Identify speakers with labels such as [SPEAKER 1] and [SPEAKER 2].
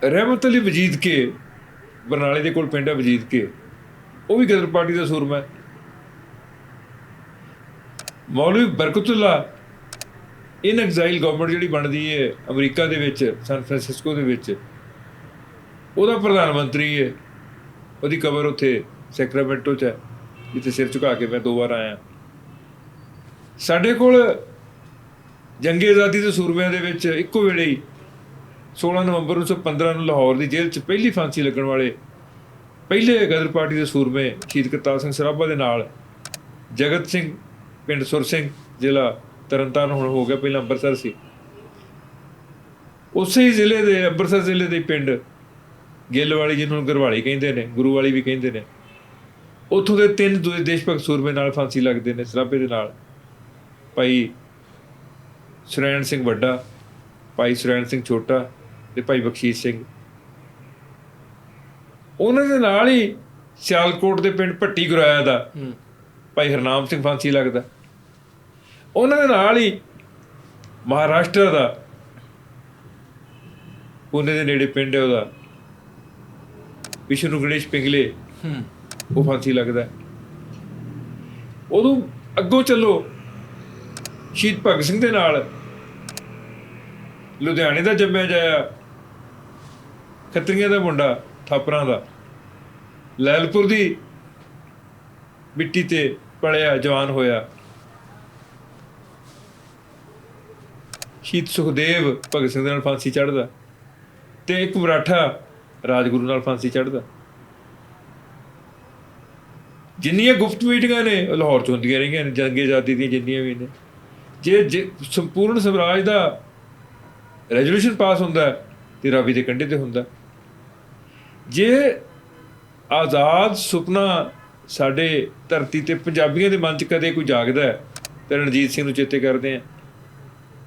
[SPEAKER 1] ਰਹਿਮਤ ਅਲੀ ਵਜੀਦ ਕੇ ਬਰਨਾਲੇ ਦੇ ਕੋਲ ਪਿੰਡ ਹੈ ਵਜੀਦ ਕੇ, ਉਹ ਵੀ ਗਦਰ ਪਾਰਟੀ ਦਾ ਸੂਰਮਾ ਹੈ। ਮੌਲਵੀ ਬਰਕਤੁੱਲਾ ਇਨ ਐਗਜ਼ਾਈਲ ਗਵਰਨਮੈਂਟ ਜਿਹੜੀ ਬਣਦੀ ਹੈ ਅਮਰੀਕਾ ਦੇ ਵਿੱਚ, ਸੈਨ ਫਰਾਂਸਿਸਕੋ ਦੇ ਵਿੱਚ, ਉਹਦਾ ਪ੍ਰਧਾਨ ਮੰਤਰੀ ਹੈ। ਉਹਦੀ ਕਬਰ ਉੱਥੇ ਸੈਕਰਾਮੈਂਟੋ 'ਚ ਹੈ, ਜਿੱਥੇ ਸਿਰ ਝੁਕਾ ਕੇ ਮੈਂ 2 ਵਾਰ ਆਇਆ। ਸਾਡੇ ਕੋਲ ਜੰਗੇ ਆਜ਼ਾਦੀ ਦੇ ਸੂਰਮਿਆਂ ਦੇ ਵਿੱਚ ਇੱਕੋ ਵੇਲੇ ਹੀ 16 ਨਵੰਬਰ 1915 ਨੂੰ ਲਾਹੌਰ ਦੀ ਜੇਲ੍ਹ 'ਚ ਪਹਿਲੀ ਫਾਂਸੀ ਲੱਗਣ ਵਾਲੇ ਪਹਿਲੇ ਗਦਰ ਪਾਰਟੀ ਦੇ ਸੂਰਮੇ ਸ਼ਹੀਦ ਕਰਤਾਰ ਸਿੰਘ ਸਰਾਭਾ ਦੇ ਨਾਲ ਜਗਤ ਸਿੰਘ ਪਿੰਡ ਸੁਰ ਸਿੰਘ, ਜ਼ਿਲ੍ਹਾ ਤਰਨਤਾਰਨ ਹੁਣ ਹੋ ਗਿਆ, ਪਹਿਲਾਂ ਅੰਮ੍ਰਿਤਸਰ ਸੀ, ਉਸੇ ਹੀ ਜ਼ਿਲ੍ਹੇ ਦੇ ਅੰਮ੍ਰਿਤਸਰ ਜ਼ਿਲ੍ਹੇ ਦੇ ਪਿੰਡ ਗਿੱਲ ਵਾਲੀ, ਜਿਹਨੂੰ ਗਰਵਾਲੀ ਕਹਿੰਦੇ ਨੇ, ਗੁਰੂ ਵਾਲੀ ਵੀ ਕਹਿੰਦੇ ਨੇ, ਉੱਥੋਂ ਦੇ 3 ਦੇਸ਼ ਭਗਤ ਸੂਰਮੇ ਨਾਲ ਫਾਂਸੀ ਲੱਗਦੇ ਨੇ ਸਰਾਭੇ ਦੇ ਨਾਲ। ਭਾਈ ਸੁਰੈਣ ਸਿੰਘ ਵੱਡਾ, ਭਾਈ ਸੁਰੈਣ ਸਿੰਘ ਛੋਟਾ ਤੇ ਭਾਈ ਬਖਸ਼ੀਸ਼ ਸਿੰਘ। ਉਹਨਾਂ ਦੇ ਨਾਲ ਹੀ ਸਿਆਲਕੋਟ ਦੇ ਪਿੰਡ ਭੱਟੀ ਗੁਰਾਇਆ ਦਾ ਭਾਈ ਹਰਨਾਮ ਸਿੰਘ ਫਾਂਸੀ ਲੱਗਦਾ। ਉਹਨਾਂ ਦੇ ਨਾਲ ਹੀ ਮਹਾਰਾਸ਼ਟਰ ਦਾ ਪੁਣੇ ਦੇ ਨੇੜੇ ਪਿੰਡ ਹੈ ਉਹਦਾ ਵਿਸ਼ਨੂੰ ਗਣੇਸ਼ ਪਿੰਗਲੇ, ਉਹ ਫਾਂਸੀ ਲੱਗਦਾ। ਉਦੋਂ ਅੱਗੋਂ ਚੱਲੋ ਸ਼ਹੀਦ ਭਗਤ ਸਿੰਘ ਦੇ ਨਾਲ ਲੁਧਿਆਣੇ ਦਾ ਜੰਮਿਆ ਜਾਇਆ ਖੱਤਰੀਆਂ ਦਾ ਮੁੰਡਾ, ਥਾਪਰਾਂ ਦਾ, ਲੈਲਪੁਰ ਦੀ ਮਿੱਟੀ ਤੇ ਪਲਿਆ ਜਵਾਨ ਹੋਇਆ ਸ਼ਹੀਦ ਸੁਖਦੇਵ ਭਗਤ ਸਿੰਘ ਦੇ ਨਾਲ ਫਾਂਸੀ ਚੜ੍ਹਦਾ, ਤੇ ਇੱਕ ਮਰਾਠਾ ਰਾਜਗੁਰੂ ਨਾਲ ਫਾਂਸੀ ਚੜ੍ਹਦਾ। ਜਿੰਨੀਆਂ ਗੁਪਤ ਮੀਟਿੰਗਾਂ ਨੇ ਉਹ ਲਾਹੌਰ 'ਚ ਹੁੰਦੀਆਂ ਰਹੀਆਂ ਨੇ, ਜੰਗੇ ਆਜ਼ਾਦੀ ਦੀਆਂ ਜਿੰਨੀਆਂ ਵੀ ਨੇ। ਜੇ ਸੰਪੂਰਨ ਸਵਰਾਜ ਦਾ ਰੈਜ਼ੋਲੂਸ਼ਨ ਪਾਸ ਹੁੰਦਾ ਤੇ ਰਾਵੀ ਦੇ ਕੰਢੇ ਤੇ ਹੁੰਦਾ। ਜੇ ਆਜ਼ਾਦ ਸੁਪਨਾ ਸਾਡੇ ਧਰਤੀ ਤੇ ਪੰਜਾਬੀਆਂ ਦੇ ਮਨ 'ਚ ਕਦੇ ਕੋਈ ਜਾਗਦਾ ਹੈ ਤਾਂ ਰਣਜੀਤ ਸਿੰਘ ਨੂੰ ਚੇਤੇ ਕਰਦੇ ਹਾਂ।